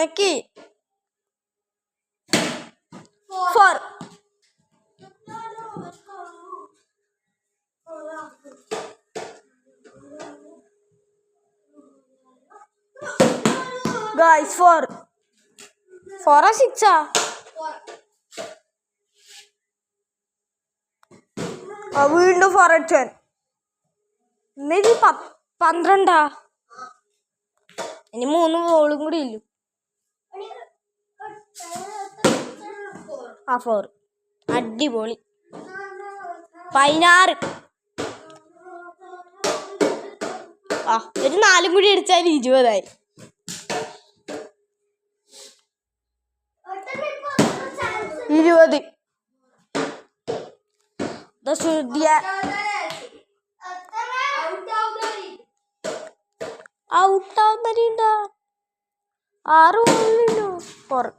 നെക്കി 4. Guys, 4 or 6? വീണ്ടും 4 അടിച്ചാൻ. ഇത് 12. ഇനി 3 ഗോളും കൂടി ഇല്ല. 4. അടിപൊളി. 16. ഒരു 4 കൂടി അടിച്ചാൽ 20 ആയി. ഔട്ടാവുന്നതിണ്ടാ 6 ഗോളിലോ 4.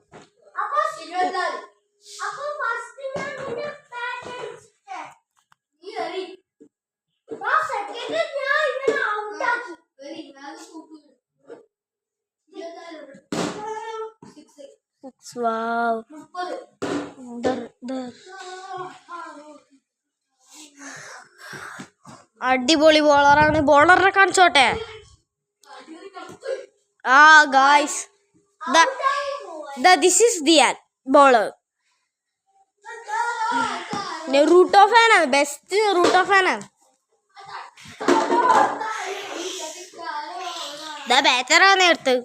Wow. അടിപൊളി ബോളറാണ്. ബോളറിനെ കാണിച്ചോട്ടെ. Guys, this is the bowler. റൂട്ടോ ഫാനാണ്. ബെസ്റ്റ് റൂട്ടോ ഫാനാണ്. ബാറ്ററാണ് നേരത്ത്.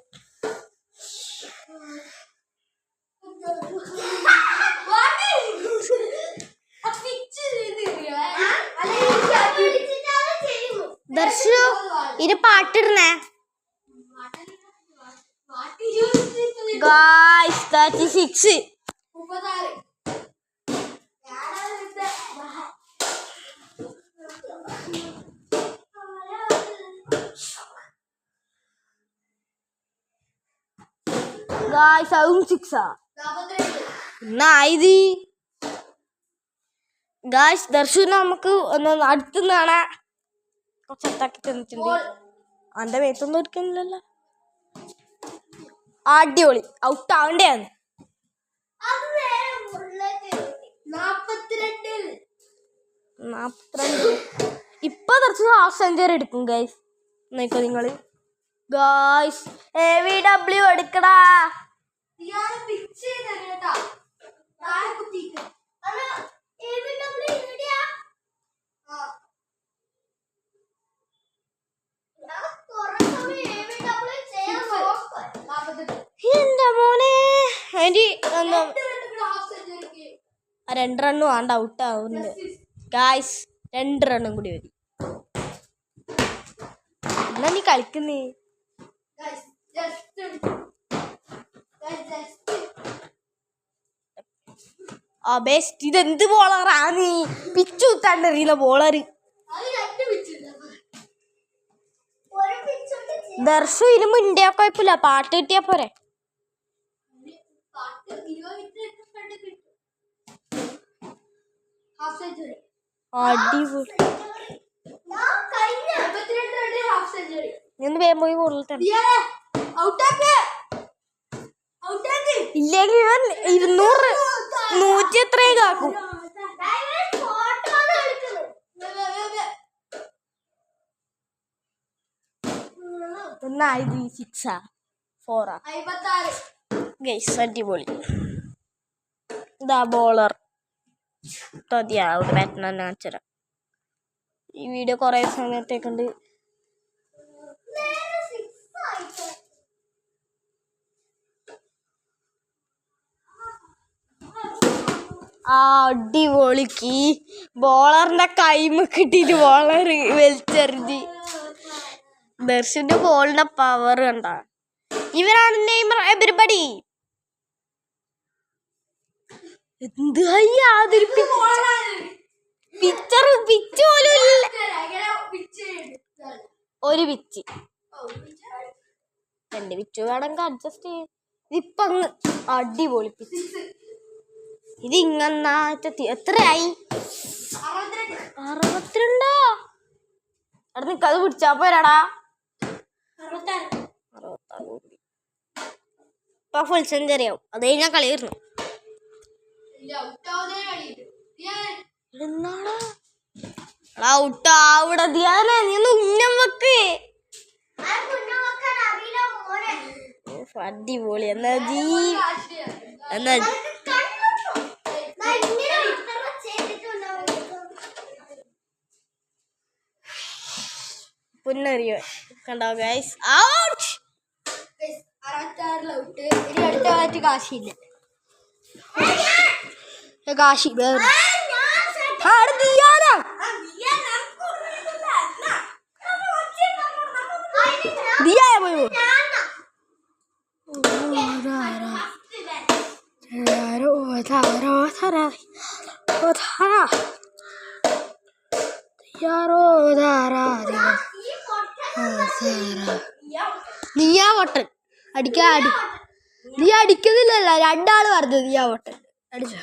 ദർശു ഇനി പാട്ടിടണേ. ഗായ്സ് 36. ഗായ്സ് അതും 6. എന്നായത് ഗായ്സ് ദർശുവിനെ നമുക്ക് ഒന്ന് അടുത്തുനിന്നാണ് കുറച്ചത്താക്കി തന്നിട്ടുണ്ട്. അവൻ്റെ മേത്തൊന്നും എടുക്കുന്നില്ലല്ലോ. അടിപൊളി. ഔട്ടാവേണ്ടതാണ്. 42. ഇപ്പൊ ദർശു ഹാഫ് സെഞ്ചുറി എടുക്കും. ഗൈസ് നോക്കോ നിങ്ങള്. ഗായ്സ് AVW എടുക്കടാ. എന്റെ മോനെ 2 റണ്ണും ആണ്ട് ഔട്ട് ആവുന്നുണ്ട്. ഗായ്സ് 2 റണ്ണും കൂടി മതി. എന്നാ നീ കളിക്കുന്നേ? ബെസ്റ്റ്. ഇതെന്ത് ബോളറാ നീ? പിച്ചു കുത്താണ്ടറിയില്ല ബോളറ്. ദർശു ഇതിന് മുണ്ടേ കുഴപ്പമില്ല. പാട്ട് കിട്ടിയാ പോരെ. അടിപൊളി. ഒന്ന് വേഗം പോയി ബോളിൽ തന്നെ. ഇല്ലെങ്കിൽ ഇവൻ 200 100 എത്രയും കാക്കും. ഒന്നായത് 6 4. ഗൈസ് അടിപൊളി. ഇതാ ബോളർ. ഒരു ബാറ്റിനെ കാണിച്ചുതരാം. ഈ വീഡിയോ കുറേ സമയത്തേക്കുണ്ട്. അടിപൊളിക്ക് ബോളറിന്റെ കൈമ കിട്ടിയിട്ട് ബോളർ വലിച്ചെറിഞ്ഞ്. ദർശന്റെ ബോളിന്റെ പവർ കണ്ട. ഇവരാണ് നെയ്മർ. എവരിബഡി. എന്ത് യാതൊരു പിച്ച് പോലും ഇല്ല. ഒരു പിച്ച് 2 പിച്ച് വേണമെങ്കിൽ അഡ്ജസ്റ്റ് ചെയ്യും. ഇതിപ്പോ അങ്ങ് അടിപൊളി പിച്ച്. ഇത് ഇങ്ങനെ എത്രയായി? 62. അവിടെ നിക്കത് പിടിച്ചാ പോരാടാ. ഇപ്പൊ ഫുൾ സെഞ്ചുറി ആവും. അത് കഴിഞ്ഞാൽ കളി വരുന്നു. ഔട്ടാവിടെ ധ്യാന നീ ഒന്ന് ഉന്നം വെക്ക്. അടിപൊളി. എന്നാ പുന്നറിയോ കണ്ടോ ഗൈസ്. ഔട്ട്. 66 ഔട്ട്. ഇനി അടുത്ത കാറ്റ് കാശിയില്ല. കാശി ദിയായ പോയോ. നീയാ പൊട്ടൻ അടിക്കാടി. നീ അടിക്കുന്നില്ലല്ലോ, രണ്ടാള് പറഞ്ഞു നീയാ പൊട്ടൻ. അടിച്ചോ.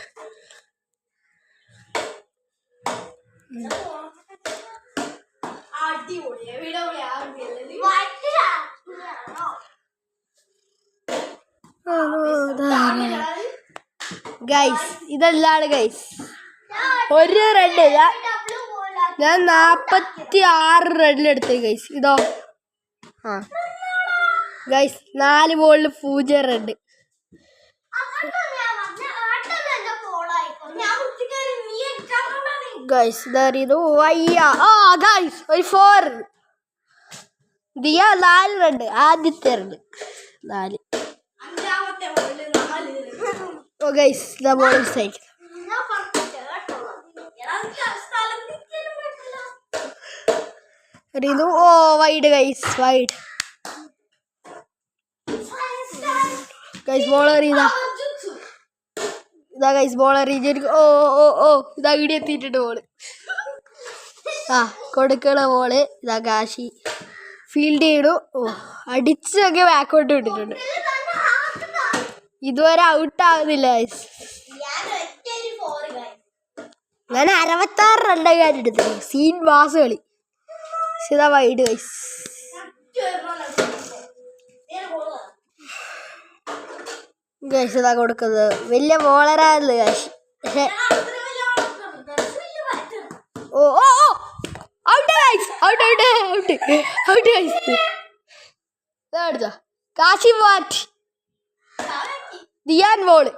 ഗൈസ് ഇതല്ലാണ് ഗൈസ് ഒരു റെഡ്. ഞാൻ 46 റണ്ണിലെടുത്ത് ഗൈസ്. ഇതോ ഗൈസ് 4 ബോളിൽ 0 റെഡ്. ഗൈസ് ഇതറിയത് വയ്യ. ഗൈസ് ഒരു 4. ദിയ 4 റെഡ്. ആദ്യത്തെ red 4. Oh guys the ball is taken. Rithu oh wide guys wide. Guys bowler ഇതാ guys bowler oh oh oh ഇതാ ഇടി എത്തിയിട്ടുണ്ട് ബോള്. കൊടുക്കണ ബോള് ഇതാ കാശി ഫീൽഡ് ചെയ്യണു. ഓ അടിച്ചൊക്കെ ബാക്കോട്ട് വിട്ടിട്ടുണ്ട്. ഇതുവരെ ഔട്ടാവുന്നില്ല ഗൈസ്. ഞാൻ 66 റണ്ണൊക്കെ എടുത്തത്. സീൻ മാസ് കളി. ഇതാ വൈഡ് ഗൈസ്. ഗൈസ് ഇതാ കൊടുക്കുന്നത് വലിയ ബോളറാണ് കാശി. പക്ഷേ oh oh oh out guys. Out out out out guys. ഇതാ കാശി മാറ്റി ദിയാൻ ബോള്.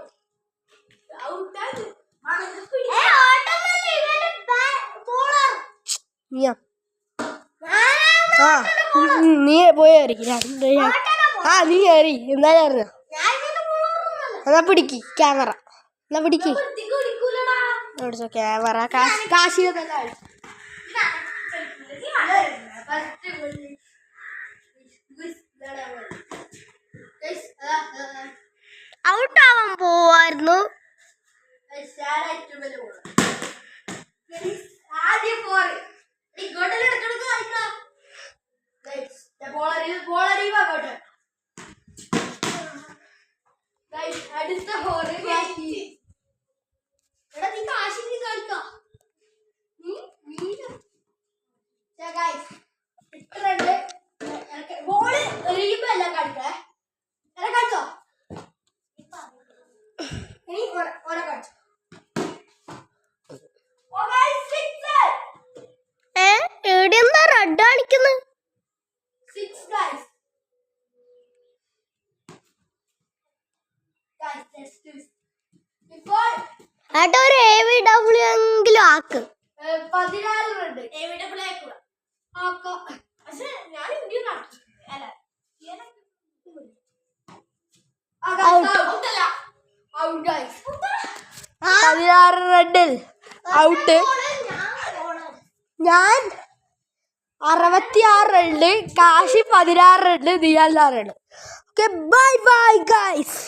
നീ പോയി എറിയാം. നീ എറി എന്തായാലും അറിഞ്ഞ. എന്നാ പിടിക്ക് ക്യാമറ. എന്നാ പിടിക്ക് ക്യാമറ. കാശി ഔട്ടാവാൻ പോവായിരുന്നു. അടുത്ത ബോള് എറിയുമ്പോ എല്ലാം കളിക്കേ. കളിച്ചോ ഇനി ഓരോ കളിച്ചോ. എവിടെന്താ റെഡ് കാണിക്കുന്നത്? ഏട്ടാ ഒരു AVW എങ്കിലും ആക്ക്. 14 റെഡ് AVW ആക്കാം. പക്ഷെ ഞാൻ ഇന്ത്യ നടത്തി 16 റെഡിൽ ഔട്ട്. ഞാൻ 66 റണ്ണില് കാശി 16 റണ്ണില് ദിയാൻ 6 റണ്ണ്. Okay bye bye guys.